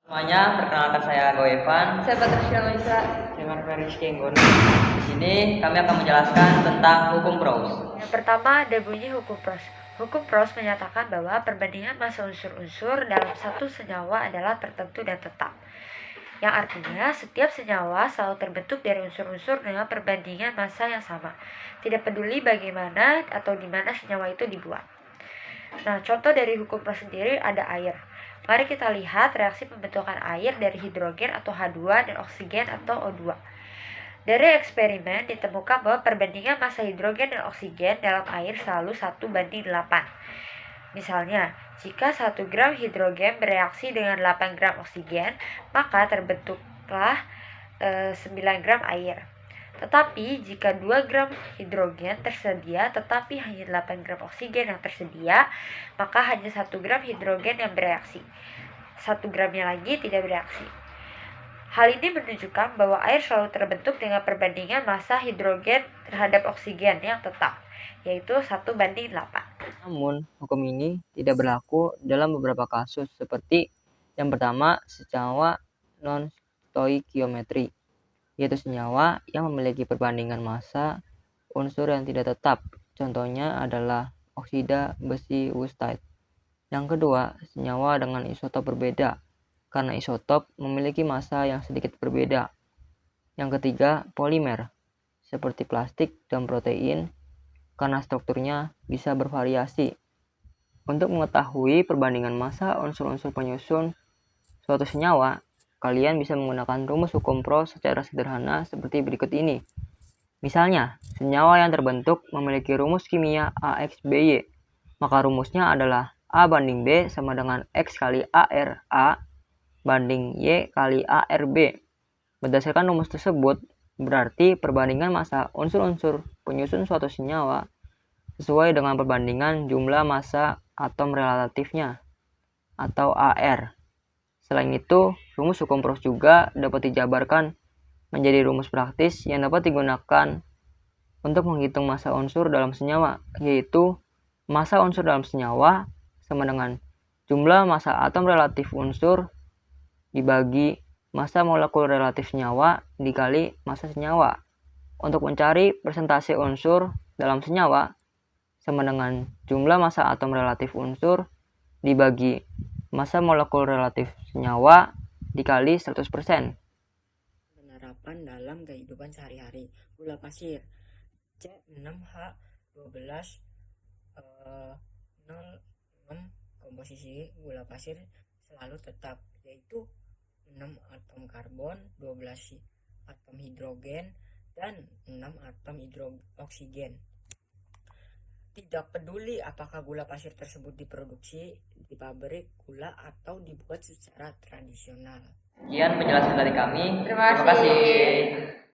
Semuanya, perkenalkan saya Goevan. Saya Patricia Loisa. Saya Marva Rizky Enggono. Di sini kami akan menjelaskan tentang hukum Proust. Yang pertama ada bunyi hukum Proust. Hukum Proust menyatakan bahwa perbandingan massa unsur-unsur dalam satu senyawa adalah tertentu dan tetap. Yang artinya setiap senyawa selalu terbentuk dari unsur-unsur dengan perbandingan massa yang sama. Tidak peduli bagaimana atau di mana senyawa itu dibuat. Nah, contoh dari hukum Proust sendiri ada air. Mari kita lihat reaksi pembentukan air dari hidrogen atau H2 dan oksigen atau O2. Dari eksperimen ditemukan bahwa perbandingan massa hidrogen dan oksigen dalam air selalu 1:8. Misalnya, jika 1 gram hidrogen bereaksi dengan 8 gram oksigen, maka terbentuklah 9 gram air. Tetapi jika 2 gram hidrogen tersedia tetapi hanya 8 gram oksigen yang tersedia, maka hanya 1 gram hidrogen yang bereaksi. 1 gramnya lagi tidak bereaksi. Hal ini menunjukkan bahwa air selalu terbentuk dengan perbandingan massa hidrogen terhadap oksigen yang tetap, yaitu 1:8. Namun, hukum ini tidak berlaku dalam beberapa kasus seperti yang pertama, senyawa non-stoikiometri, yaitu senyawa yang memiliki perbandingan massa unsur yang tidak tetap. Contohnya adalah oksida besi wustite. Yang kedua, senyawa dengan isotop berbeda, karena isotop memiliki massa yang sedikit berbeda. Yang ketiga, polimer, seperti plastik dan protein, karena strukturnya bisa bervariasi. Untuk mengetahui perbandingan massa unsur-unsur penyusun suatu senyawa, kalian bisa menggunakan rumus hukum Proust secara sederhana seperti berikut ini. Misalnya, senyawa yang terbentuk memiliki rumus kimia AXBY, maka rumusnya adalah A banding B sama dengan X kali AR A banding Y kali AR B. Berdasarkan rumus tersebut, berarti perbandingan massa unsur-unsur penyusun suatu senyawa sesuai dengan perbandingan jumlah massa atom relatifnya, atau AR. Selain itu, rumus hukum Proust juga dapat dijabarkan menjadi rumus praktis yang dapat digunakan untuk menghitung massa unsur dalam senyawa, yaitu massa unsur dalam senyawa sama dengan jumlah massa atom relatif unsur dibagi massa molekul relatif senyawa dikali massa senyawa. Untuk mencari persentase unsur dalam senyawa sama dengan jumlah massa atom relatif unsur dibagi massa molekul relatif senyawa dikali 100%. Penerapan dalam kehidupan sehari-hari. Gula pasir C6H12 06. Komposisi gula pasir selalu tetap, yaitu 6 atom karbon, 12 atom hidrogen, dan 6 atom oksigen. Tidak peduli apakah gula pasir tersebut diproduksi di pabrik gula atau dibuat secara tradisional. Sekian penjelasan dari kami. Terima Terima kasih. kasih.